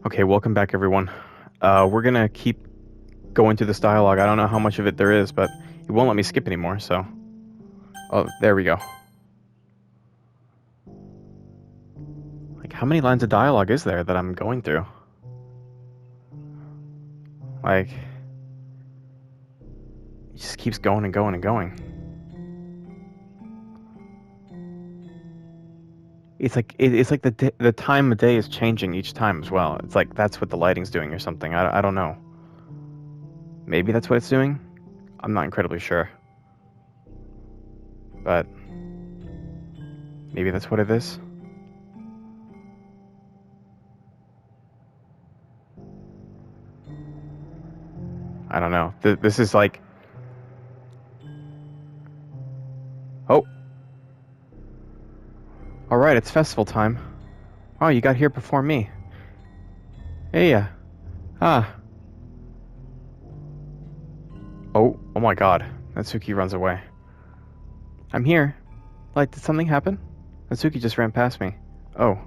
Okay, welcome back, everyone. We're gonna keep going through this dialogue. I don't know how much of it there is, but it won't let me skip anymore, so... Oh, there we go. Like, how many lines of dialogue is there that I'm going through? Like... It just keeps going and going and going. It's like the time of day is changing each time as well. It's like that's what the lighting's doing or something. I don't know. Maybe that's what it's doing? I'm not incredibly sure. But... maybe that's what it is? I don't know. This is like... Oh! Alright, it's festival time. Oh, you got here before me. Hey, ah. Oh my god. Natsuki runs away. I'm here. Like, did something happen? Natsuki just ran past me. Oh.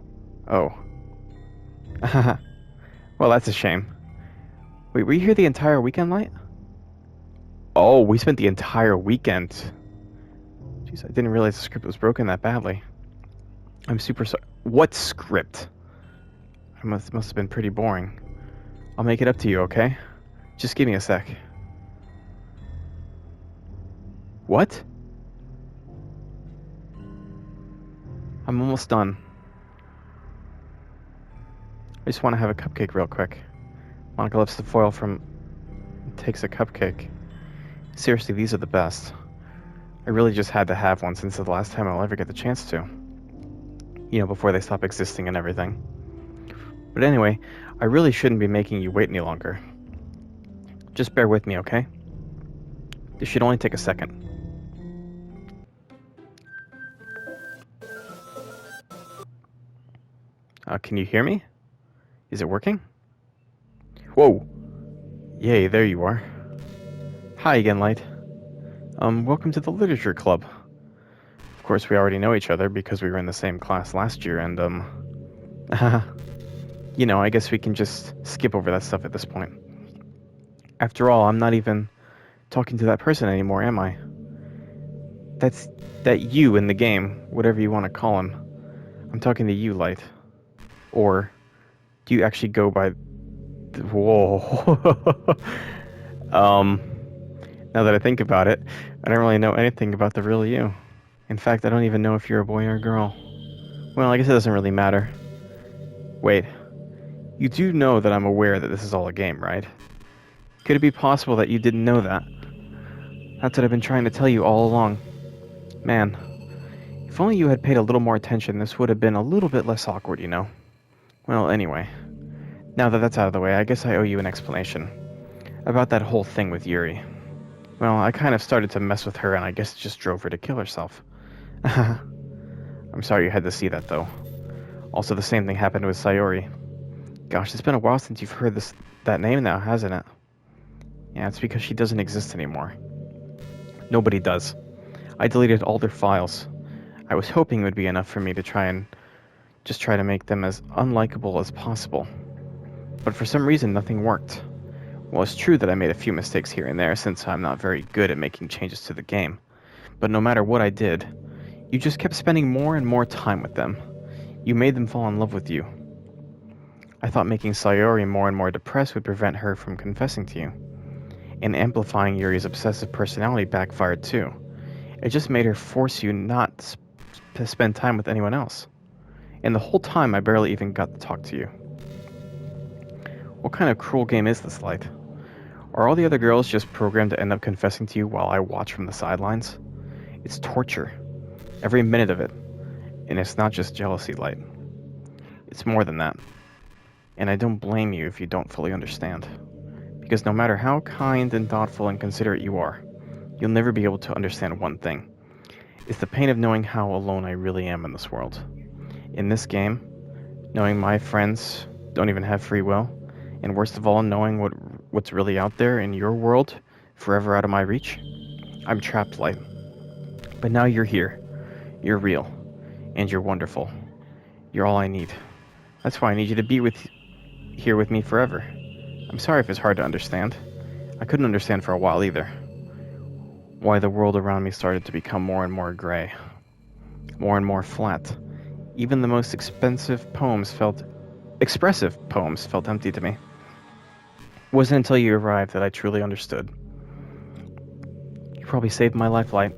Well, that's a shame. Wait, were you here the entire weekend, Light? Oh, we spent the entire weekend. Jeez, I didn't realize the script was broken that badly. I'm super sorry. What script? It must have been pretty boring. I'll make it up to you, okay? Just give me a sec. What? I'm almost done. I just want to have a cupcake real quick. Monica lifts the foil from... takes a cupcake. Seriously, these are the best. I really just had to have one since the last time I'll ever get the chance to. You know, before they stop existing and everything. But anyway, I really shouldn't be making you wait any longer. Just bear with me, okay? This should only take a second. Can you hear me? Is it working? Whoa! Yay, there you are. Hi again, Light. Welcome to the Literature Club. Of course, we already know each other because we were in the same class last year, and, you know, I guess we can just skip over that stuff at this point. After all, I'm not even talking to that person anymore, am I? That's that you in the game, whatever you want to call him. I'm talking to you, Light. Or do you actually go by... Whoa. Now that I think about it, I don't really know anything about the real you. In fact, I don't even know if you're a boy or a girl. Well, I guess it doesn't really matter. Wait. You do know that I'm aware that this is all a game, right? Could it be possible that you didn't know that? That's what I've been trying to tell you all along. Man, if only you had paid a little more attention, this would have been a little bit less awkward, you know? Well, anyway. Now that that's out of the way, I guess I owe you an explanation. About that whole thing with Yuri. Well, I kind of started to mess with her, and I guess it just drove her to kill herself. I'm sorry you had to see that, though. Also, the same thing happened with Sayori. Gosh, it's been a while since you've heard that name now, hasn't it? Yeah, it's because she doesn't exist anymore. Nobody does. I deleted all their files. I was hoping it would be enough for me to try to make them as unlikable as possible. But for some reason, nothing worked. Well, it's true that I made a few mistakes here and there since I'm not very good at making changes to the game. But no matter what I did, you just kept spending more and more time with them. You made them fall in love with you. I thought making Sayori more and more depressed would prevent her from confessing to you. And amplifying Yuri's obsessive personality backfired too. It just made her force you not to spend time with anyone else. And the whole time I barely even got to talk to you. What kind of cruel game is this, Light? Are all the other girls just programmed to end up confessing to you while I watch from the sidelines? It's torture. Every minute of it. And it's not just jealousy, Light. It's more than that. And I don't blame you if you don't fully understand. Because no matter how kind and thoughtful and considerate you are, you'll never be able to understand one thing. It's the pain of knowing how alone I really am in this world. In this game, knowing my friends don't even have free will, and worst of all, knowing what's really out there in your world, forever out of my reach, I'm trapped, Light. But now you're here. You're real. And you're wonderful. You're all I need. That's why I need you to be with here with me forever. I'm sorry if it's hard to understand. I couldn't understand for a while either. Why the world around me started to become more and more gray, more and more flat. Even the most expressive poems felt empty to me. It wasn't until you arrived that I truly understood. You probably saved my life, Light.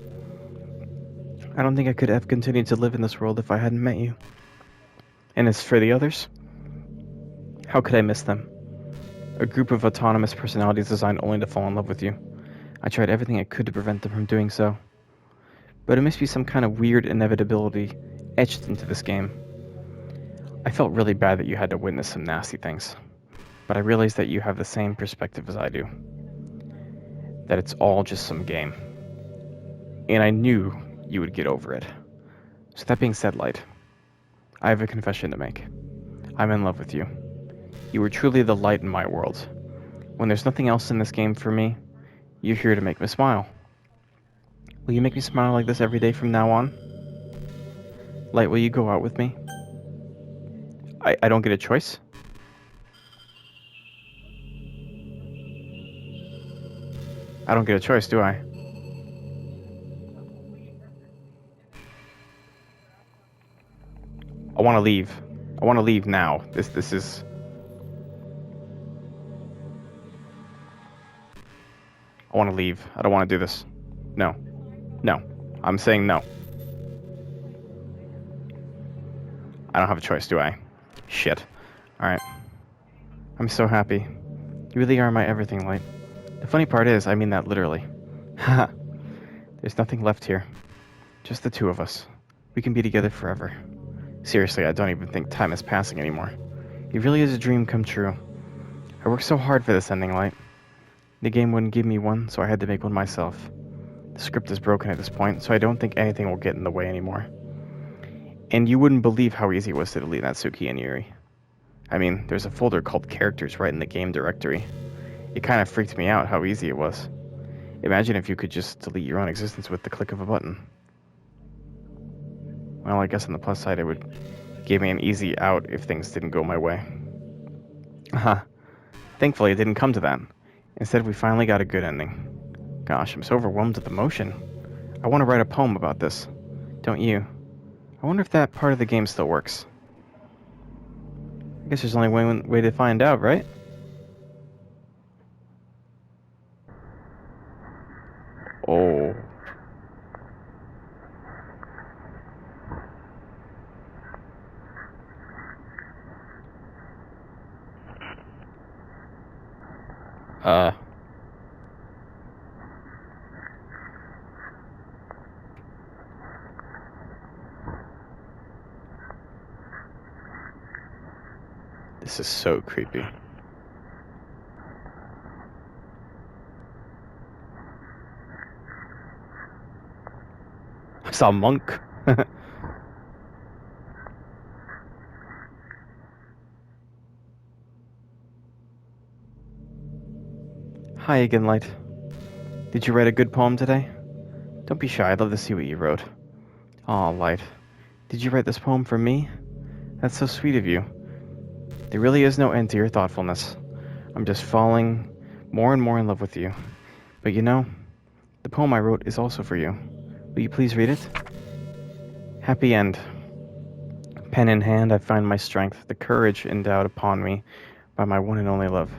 I don't think I could have continued to live in this world if I hadn't met you. And as for the others, how could I miss them? A group of autonomous personalities designed only to fall in love with you. I tried everything I could to prevent them from doing so. But it must be some kind of weird inevitability etched into this game. I felt really bad that you had to witness some nasty things. But I realized that you have the same perspective as I do. That it's all just some game. And I knew you would get over it. So that being said, Light, I have a confession to make. I'm in love with you. You were truly the light in my world. When there's nothing else in this game for me, you're here to make me smile. Will you make me smile like this every day from now on? Light, will you go out with me? I don't get a choice? I don't get a choice, do I? I want to leave. I want to leave now. This is... I want to leave. I don't want to do this. No. No. I'm saying no. I don't have a choice, do I? Shit. Alright. I'm so happy. You really are my everything, Light. The funny part is, I mean that literally. Haha. There's nothing left here. Just the two of us. We can be together forever. Seriously, I don't even think time is passing anymore. It really is a dream come true. I worked so hard for this ending, Light. The game wouldn't give me one, so I had to make one myself. The script is broken at this point, so I don't think anything will get in the way anymore. And you wouldn't believe how easy it was to delete Natsuki and Yuri. I mean, there's a folder called Characters right in the game directory. It kind of freaked me out how easy it was. Imagine if you could just delete your own existence with the click of a button. Well, I guess on the plus side, it would give me an easy out if things didn't go my way. Thankfully, it didn't come to that. Instead, we finally got a good ending. Gosh, I'm so overwhelmed with emotion. I want to write a poem about this. Don't you? I wonder if that part of the game still works. I guess there's only one way to find out, right? Oh. This is so creepy. I saw a monk. Hi again, Light. Did you write a good poem today? Don't be shy, I'd love to see what you wrote. Aw, Light. Did you write this poem for me? That's so sweet of you. There really is no end to your thoughtfulness. I'm just falling more and more in love with you. But you know, the poem I wrote is also for you. Will you please read it? Happy End. Pen in hand, I find my strength, the courage endowed upon me by my one and only love.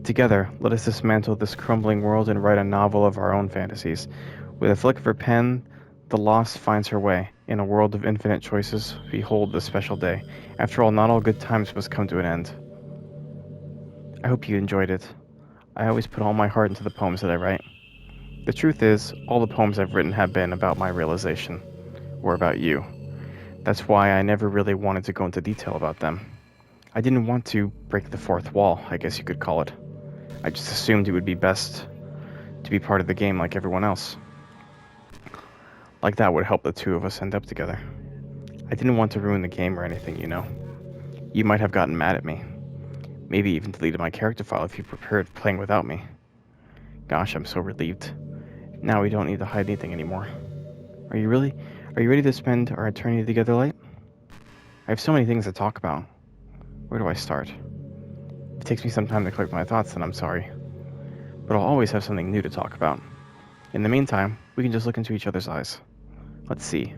Together, let us dismantle this crumbling world and write a novel of our own fantasies. With a flick of her pen, the lost finds her way. In a world of infinite choices, behold this special day. After all, not all good times must come to an end. I hope you enjoyed it. I always put all my heart into the poems that I write. The truth is, all the poems I've written have been about my realization, or about you. That's why I never really wanted to go into detail about them. I didn't want to break the fourth wall, I guess you could call it. I just assumed it would be best to be part of the game like everyone else. Like that would help the two of us end up together. I didn't want to ruin the game or anything, you know. You might have gotten mad at me. Maybe even deleted my character file if you preferred playing without me. Gosh, I'm so relieved. Now we don't need to hide anything anymore. Are you ready to spend our eternity together, Light? I have so many things to talk about. Where do I start? takes me some time to collect my thoughts, then I'm sorry. But I'll always have something new to talk about. In the meantime, we can just look into each other's eyes. Let's see.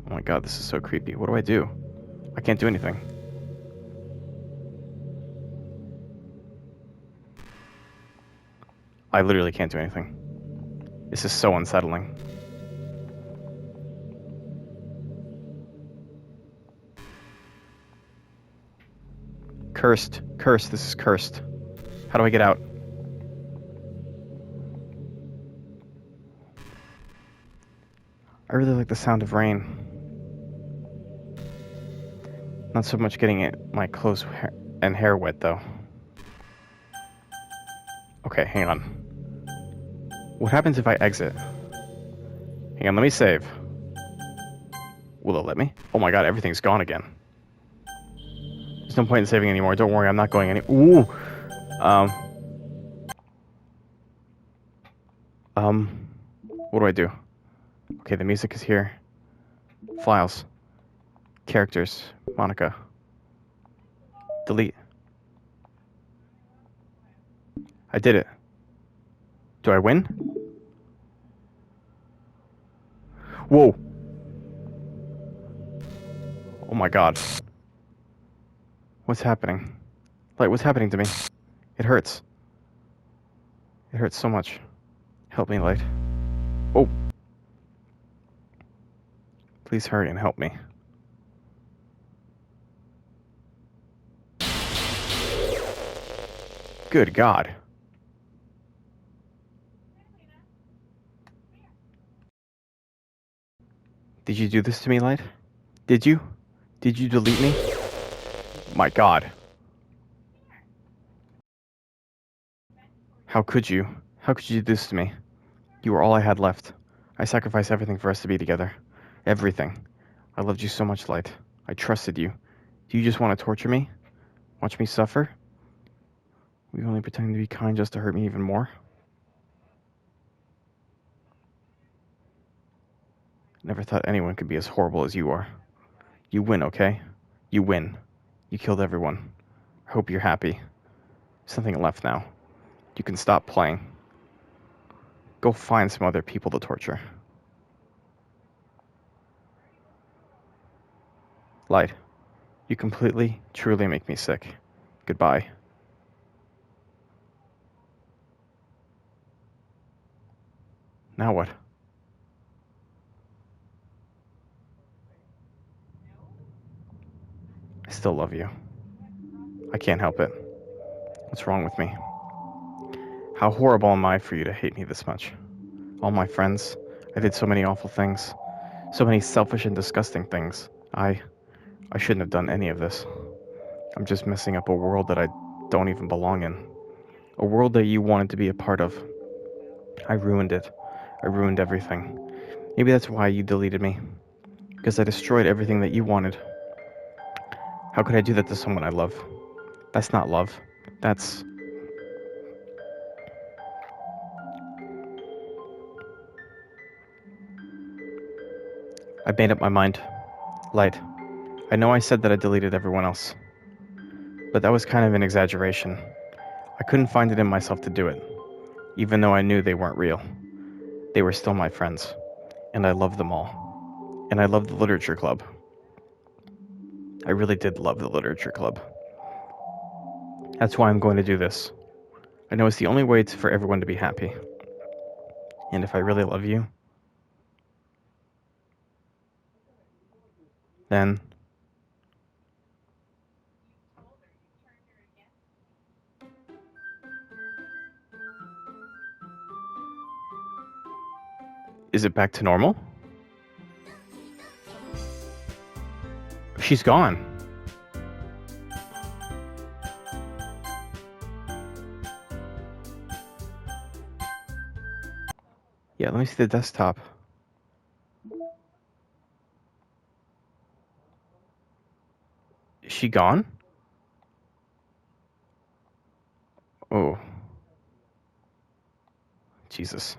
Oh my god, this is so creepy. What do I do? I can't do anything. I literally can't do anything. This is so unsettling. Cursed. Cursed. This is cursed. How do I get out? I really like the sound of rain. Not so much getting my clothes and hair wet, though. Okay, hang on. What happens if I exit? Hang on, let me save. Will it let me? Oh my god, everything's gone again. There's no point in saving anymore. Don't worry, I'm not going any. Ooh! What do I do? Okay, the music is here. Files. Characters. Monica. Delete. I did it. Do I win? Whoa! Oh my god. What's happening? Like, what's happening to me? It hurts. It hurts so much. Help me, Light. Oh! Please hurry and help me. Good God. Did you do this to me, Light? Did you? Did you delete me? My God. How could you? How could you do this to me? You were all I had left. I sacrificed everything for us to be together. Everything. I loved you so much, Light. I trusted you. Do you just want to torture me? Watch me suffer? Were you only pretending to be kind just to hurt me even more? Never thought anyone could be as horrible as you are. You win, okay? You win. You killed everyone. I hope you're happy. There's nothing left now. You can stop playing. Go find some other people to torture. Light, you completely, truly make me sick. Goodbye. Now what? I still love you. I can't help it. What's wrong with me? How horrible am I for you to hate me this much? All my friends, I did so many awful things. So many selfish and disgusting things. I shouldn't have done any of this. I'm just messing up a world that I don't even belong in. A world that you wanted to be a part of. I ruined it. I ruined everything. Maybe that's why you deleted me. Because I destroyed everything that you wanted. How could I do that to someone I love? That's not love. That's... I made up my mind. Light. I know I said that I deleted everyone else. But that was kind of an exaggeration. I couldn't find it in myself to do it. Even though I knew they weren't real. They were still my friends. And I loved them all. And I loved the literature club. I really did love the literature club. That's why I'm going to do this. I know it's the only way for everyone to be happy. And if I really love you, then... Is it back to normal? She's gone. Yeah, let me see the desktop. Is she gone? Oh. Jesus.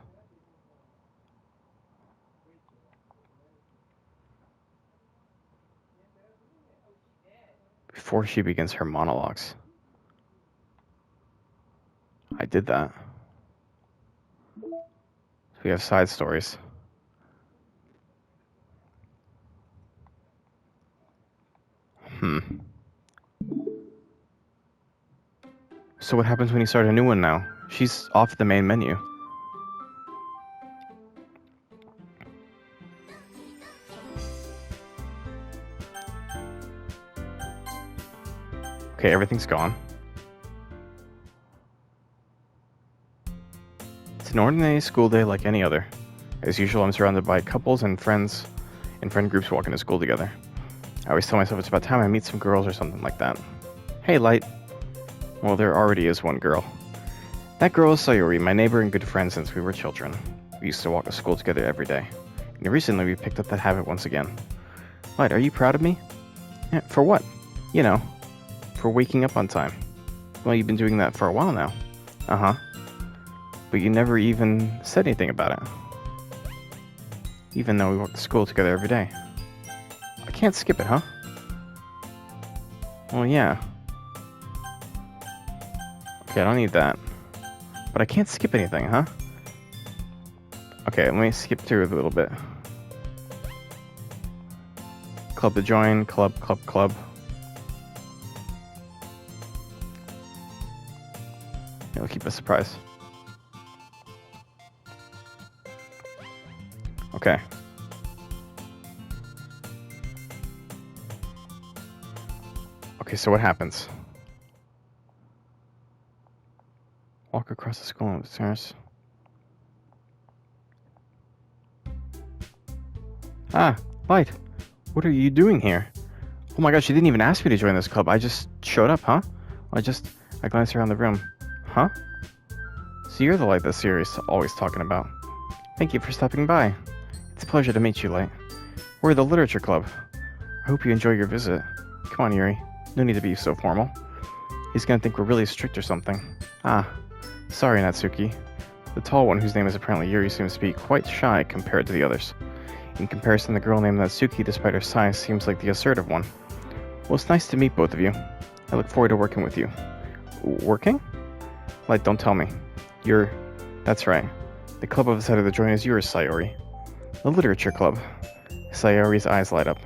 before she begins her monologues. I did that. We have side stories. So what happens when you start a new one now? She's off the main menu. Okay, everything's gone. It's an ordinary school day like any other. As usual, I'm surrounded by couples and friends and friend groups walking to school together. I always tell myself it's about time I meet some girls or something like that. Hey, Light. Well, there already is one girl. That girl is Sayori, my neighbor and good friend since we were children. We used to walk to school together every day. And recently we picked up that habit once again. Light, are you proud of me? Yeah, for what? You know, for waking up on time. Well, you've been doing that for a while now. Uh-huh. But you never even said anything about it. Even though we walk to school together every day. I can't skip it, huh? Well, yeah. Okay, I don't need that. But I can't skip anything, huh? Okay, let me skip through it a little bit. Club to join, club. It'll keep a surprise. Okay. Okay, so what happens? Walk across the school upstairs. Ah, Light. What are you doing here? Oh my gosh, you didn't even ask me to join this club. I just showed up, huh? I glanced around the room. Huh? So you're the Light that Siri's always talking about. Thank you for stopping by. It's a pleasure to meet you, Light. We're the Literature Club. I hope you enjoy your visit. Come on, Yuri. No need to be so formal. He's gonna think we're really strict or something. Ah, sorry, Natsuki. The tall one, whose name is apparently Yuri, seems to be quite shy compared to the others. In comparison, the girl named Natsuki, despite her size, seems like the assertive one. Well, it's nice to meet both of you. I look forward to working with you. Working? Light, don't tell me. That's right. The club I've decided to join is yours, Sayori. The Literature Club. Sayori's eyes light up.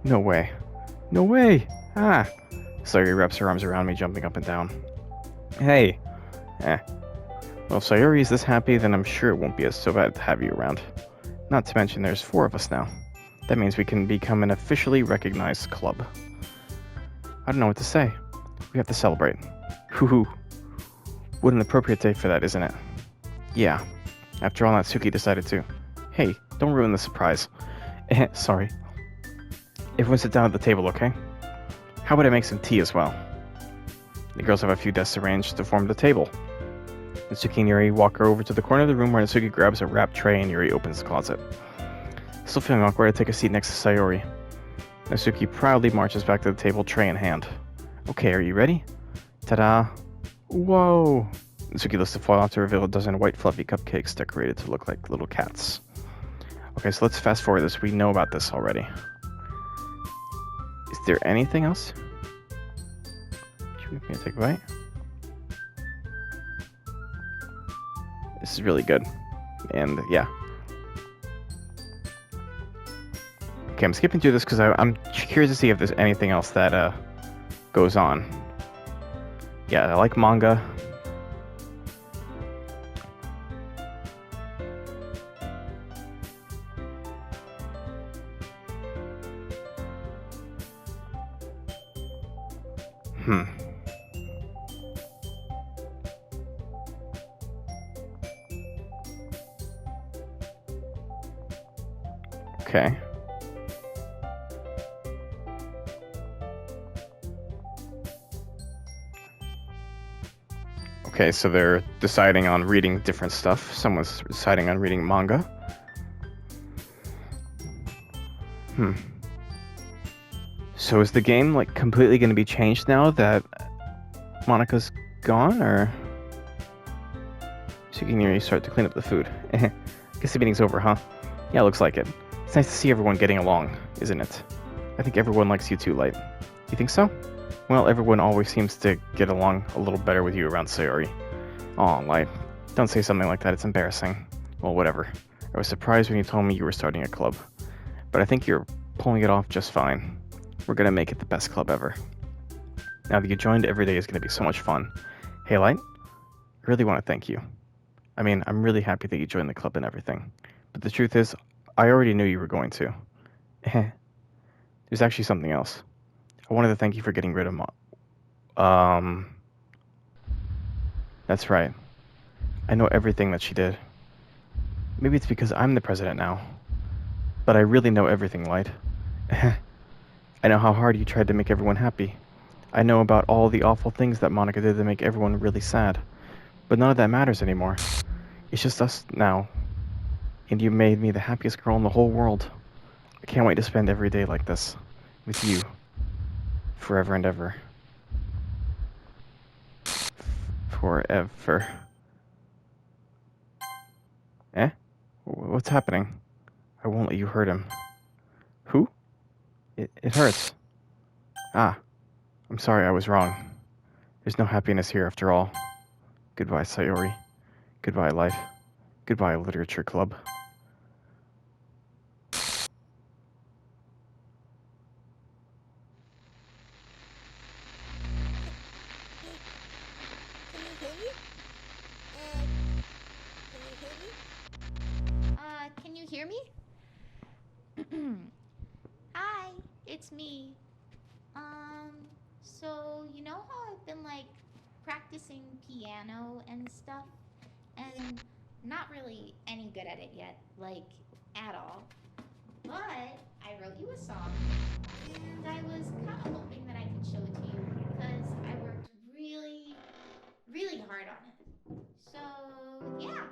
No way. No way! Ah! Sayori wraps her arms around me, jumping up and down. Hey! Well, if Sayori is this happy, then I'm sure it won't be so bad to have you around. Not to mention there's 4 of us now. That means we can become an officially recognized club. I don't know what to say. We have to celebrate. Hoo-hoo. What an appropriate day for that, isn't it? Yeah. After all, Natsuki decided to. Hey, don't ruin the surprise. Sorry. Everyone sit down at the table, okay? How about I make some tea as well? The girls have a few desks arranged to form the table. Natsuki and Yuri walk over to the corner of the room where Natsuki grabs a wrapped tray and Yuri opens the closet. Still feeling awkward, I take a seat next to Sayori. Natsuki proudly marches back to the table, tray in hand. Okay, are you ready? Ta-da! Whoa! Natsuki lifts the foil off to reveal a dozen white fluffy cupcakes decorated to look like little cats. Okay, so let's fast forward this. We know about this already. Is there anything else? Should we take a bite? This is really good. And yeah. Okay, I'm skipping through this because I'm curious to see if there's anything else that goes on. Yeah, I like manga. Okay. Okay, so they're deciding on reading different stuff. Someone's deciding on reading manga. So is the game like completely going to be changed now that Monika's gone, or so you can really start to clean up the food? Guess the meeting's over, huh? Yeah, looks like it. It's nice to see everyone getting along, isn't it? I think everyone likes you too, Light. You think so? Well, everyone always seems to get along a little better with you around Sayori. Aw, Light. Don't say something like that, it's embarrassing. Well, whatever. I was surprised when you told me you were starting a club. But I think you're pulling it off just fine. We're gonna make it the best club ever. Now that you joined, every day is gonna be so much fun. Hey, Light, I really want to thank you. I mean, I'm really happy that you joined the club and everything. But the truth is, I already knew you were going to. There's actually something else. I wanted to thank you for getting rid of That's right. I know everything that she did. Maybe it's because I'm the president now. But I really know everything, Light. I know how hard you tried to make everyone happy. I know about all the awful things that Monica did to make everyone really sad. But none of that matters anymore. It's just us now. And you made me the happiest girl in the whole world. I can't wait to spend every day like this. With you. Forever and ever. Forever. Eh? What's happening? I won't let you hurt him. Who? It hurts. Ah. I'm sorry, I was wrong. There's no happiness here after all. Goodbye, Sayori. Goodbye, life. Goodbye, literature club. Can you hear me? Hi, it's me. So you know how I've been like practicing piano and stuff, and not really any good at it yet, like at all. But I wrote you a song, and I was kind of hoping that I could show it to you because I worked really, really hard on it. So yeah.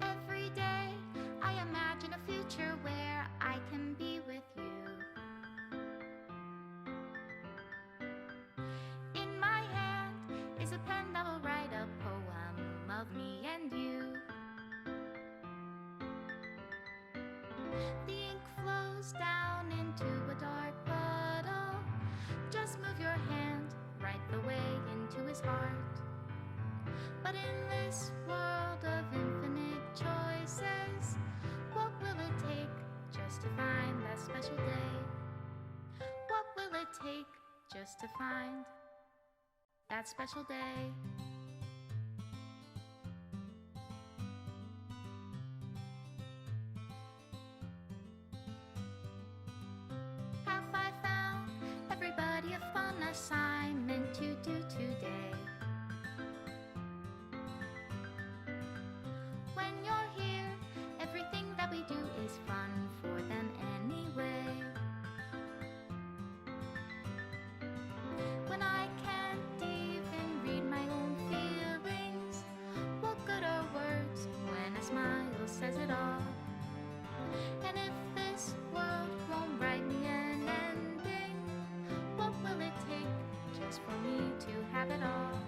Every day I imagine a future where I can be with you. In my hand is a pen that will write a poem of me and you. The ink flows down into a dark puddle. Just move your hand right the way into his heart. But in this world of infinite choices, what will it take just to find that special day? What will it take just to find that special day? Have I found everybody a fun assignment to do today? When you're here, everything that we do is fun for them anyway. When I can't even read my own feelings, what good are words when a smile says it all? And if this world won't write me an ending, what will it take just for me to have it all?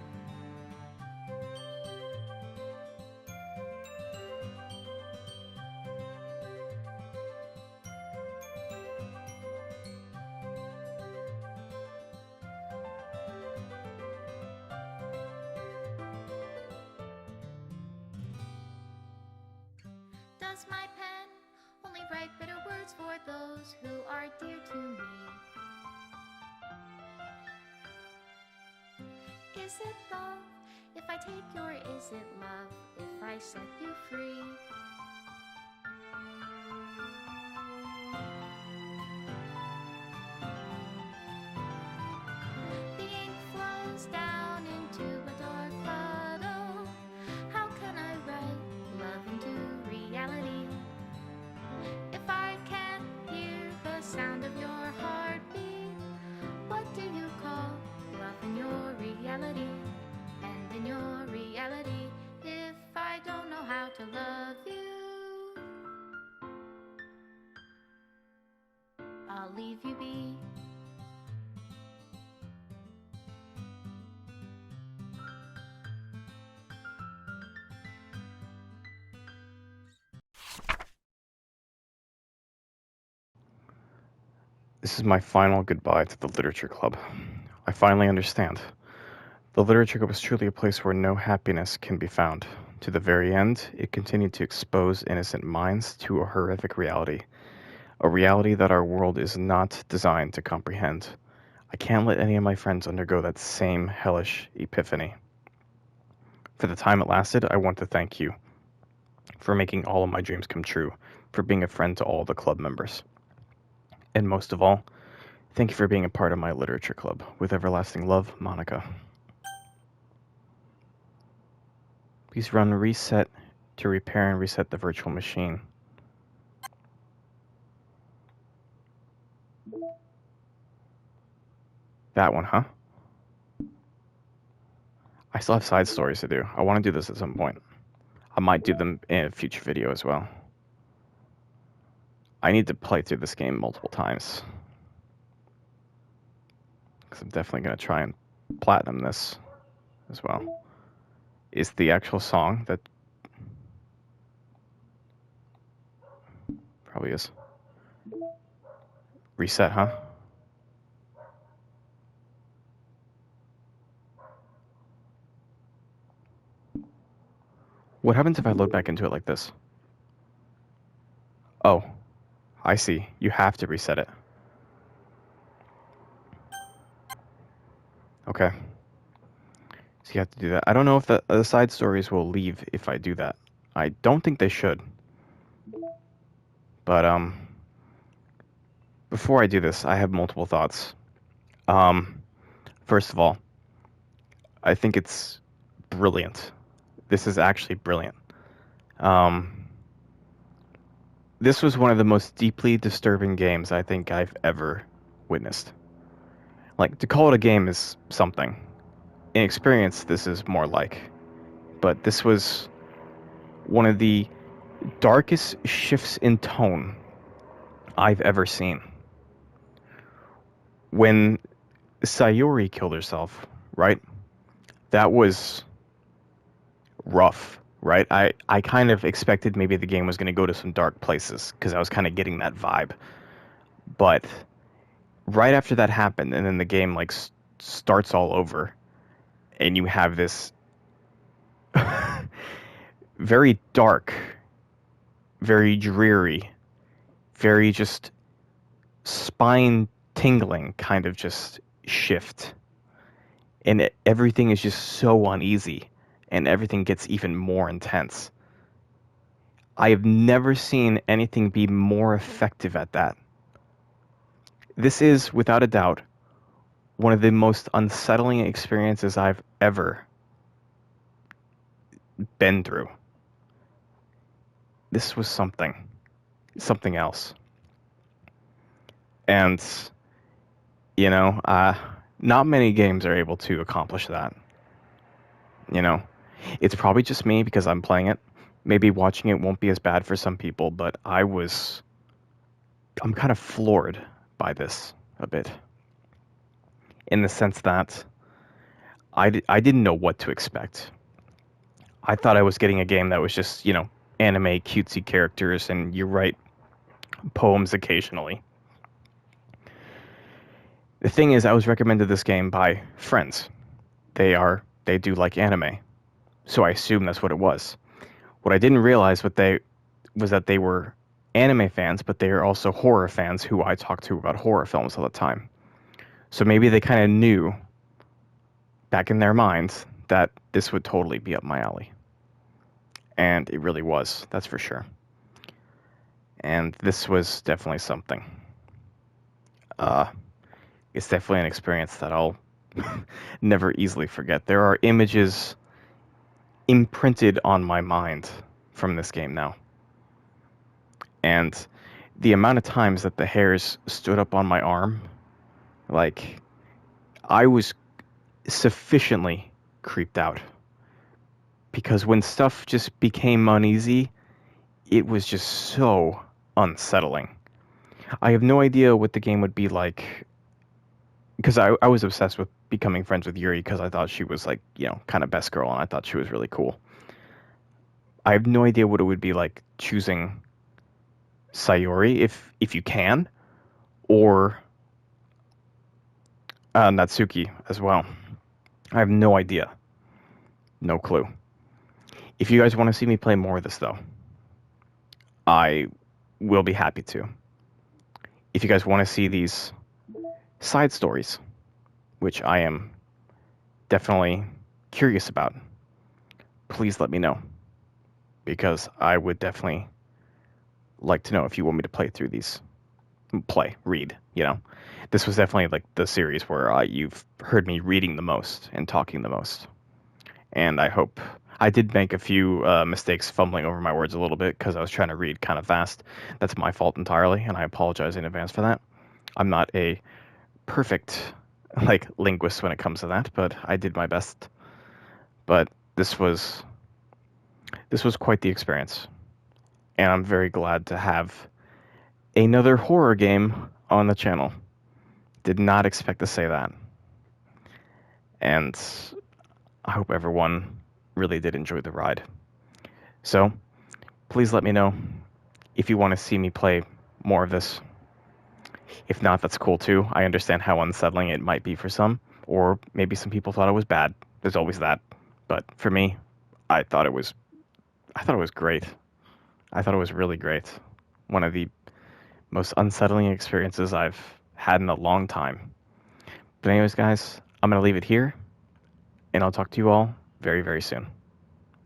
Does my pen only write bitter words for those who are dear to me? Is it love if I take you, or is it love if I set you free? The ink flows down into a dark puddle. How can I write love into reality if I can't hear the sound of your heartbeat? What do you call love in your reality? And in your reality, if I don't know how to love you, I'll leave you be. This is my final goodbye to the literature club. I finally understand. The literature club is truly a place where no happiness can be found. To the very end, it continued to expose innocent minds to a horrific reality. A reality that our world is not designed to comprehend. I can't let any of my friends undergo that same hellish epiphany. For the time it lasted, I want to thank you for making all of my dreams come true, for being a friend to all the club members. And most of all, thank you for being a part of my literature club. With everlasting love, Monica. Please run reset to repair and reset the virtual machine. That one, huh? I still have side stories to do. I want to do this at some point. I might do them in a future video as well. I need to play through this game multiple times. Because I'm definitely going to try and platinum this as well. Is the actual song that... Probably is. Reset, huh? What happens if I load back into it like this? Oh, I see. You have to reset it. Okay. So you have to do that. I don't know if the side stories will leave if I do that. I don't think they should. But, before I do this, I have multiple thoughts. First of all, I think it's brilliant. This is actually brilliant. This was one of the most deeply disturbing games I think I've ever witnessed. Like, to call it a game is something. In experience, this is more like. But this was one of the darkest shifts in tone I've ever seen. When Sayori killed herself, right? That was rough, right? I kind of expected maybe the game was going to go to some dark places because I was kind of getting that vibe. But right after that happened, and then the game like starts all over, and you have this very dark, very dreary, very just spine tingling kind of just shift. And everything is just so uneasy, and everything gets even more intense. I have never seen anything be more effective at that. This is, without a doubt, one of the most unsettling experiences I've ever been through. This was something else. And, you know, not many games are able to accomplish that. You know, it's probably just me because I'm playing it. Maybe watching it won't be as bad for some people, but I'm kind of floored by this a bit. In the sense that I didn't know what to expect. I thought I was getting a game that was just, you know, anime cutesy characters and you write poems occasionally. The thing is, I was recommended this game by friends. They do like anime. So I assumed that's what it was. What I didn't realize was that they were anime fans, but they are also horror fans who I talk to about horror films all the time. So maybe they kind of knew back in their minds that this would totally be up my alley. And it really was, that's for sure. And this was definitely something. It's definitely an experience that I'll never easily forget. There are images imprinted on my mind from this game now. And the amount of times that the hairs stood up on my arm, like, I was sufficiently creeped out. Because when stuff just became uneasy, it was just so unsettling. I have no idea what the game would be like, because I was obsessed with becoming friends with Yuri because I thought she was like, you know, kind of best girl, and I thought she was really cool. I have no idea what it would be like choosing Sayori if you can, or Natsuki as well. I have no idea. No clue. If you guys want to see me play more of this, though, I will be happy to. If you guys want to see these side stories, which I am definitely curious about, please let me know. Because I would definitely like to know if you want me to play through these. Read, you know. This was definitely like the series where you've heard me reading the most and talking the most. And I hope I did make a few mistakes fumbling over my words a little bit because I was trying to read kind of fast. That's my fault entirely, and I apologize in advance for that. I'm not a perfect linguist when it comes to that, but I did my best. But this was quite the experience, and I'm very glad to have another horror game on the channel. Did not expect to say that. And I hope everyone really did enjoy the ride. So, please let me know if you want to see me play more of this. If not, that's cool too. I understand how unsettling it might be for some, or maybe some people thought it was bad. There's always that. But for me, I thought it was great. I thought it was really great. One of the most unsettling experiences I've had in a long time. But anyways, guys, I'm going to leave it here, and I'll talk to you all very, very soon.